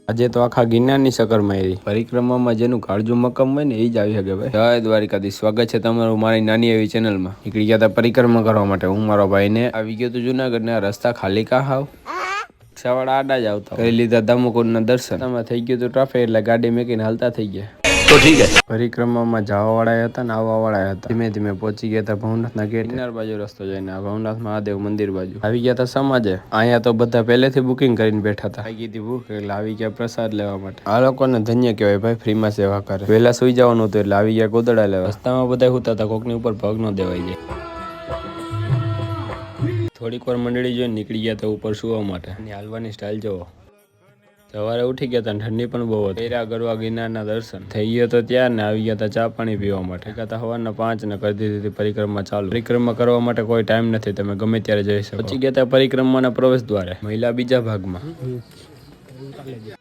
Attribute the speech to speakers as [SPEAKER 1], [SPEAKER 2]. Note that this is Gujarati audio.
[SPEAKER 1] આજે તો આખા ગિરનારની સકર મારી પરિક્રમામાં જેનું કાળજું મક્કમ હોય ને એ જ આવી શકે ભાઈ. જય દ્વારિકાધીશ, સ્વાગત છે તમારું મારી નાની એવી ચેનલમાં. નીકળી ગયા હતા પરિક્રમા કરવા માટે હું મારો ભાઈને. આવી ગયો તો જુનાગઢના રસ્તા ખાલી કા હાવ રિક્ષાવાળા આડા જ આવતા. કરી લીધા દામોકુંડના દર્શન. આમાં થઈ ગયું હતું ટ્રાફિક એટલે ગાડી મેકીને હાલતા થઈ ગયા. તો ઠીક છે. પરિક્રમામાં જવા વાળા હતા ને આવવા વાળા હતા. ધીમે ધીમે પહોંચી ગયા હતા ભવનાથના ગેટ. ગિરનાર બાજુ રસ્તો જઈને ભવનાથ મહાદેવ મંદિર બાજુ આવી ગયા હતા સમાજે. અહીંયા તો બધા પહેલેથી બુકિંગ કરીને બેઠા હતા. આવી ગઈ ભૂખ એટલે આવી ગયા પ્રસાદ લેવા માટે. આ લોકોને ધન્ય કહેવાય ભાઈ, ફ્રીમાં સેવા કરે. વહેલા સુઈ જવાનું હતું એટલે આવી ગયા ગોદડા લેવા. રસ્તામાં બધા સુતા હતા, કોકની ઉપર પગ ન દેવાઈ જાય. થોડીક વાર મંડળી જોઈને નીકળી ગયા હતા ઉપર સુવા માટે. એની હાલવાની સ્ટાઇલ જોવો. સવારે ઉઠી ગયા હતા, ઠંડી પણ બહુ હતી. ફેરા કરવા ગિરનારના દર્શન થઈ ગયો તો ત્યાં ને આવી ગયા હતા ચા પાણી પીવા માટે. હતા સવારના 5 ને કરી દીધી હતી પરિક્રમા ચાલુ. પરિક્રમા કરવા માટે કોઈ ટાઈમ નથી, તમે ગમે ત્યારે જઈ શકો. પહોંચી ગયા હતા પરિક્રમાના પ્રવેશ દ્વારે, મહિલા બીજા ભાગમાં.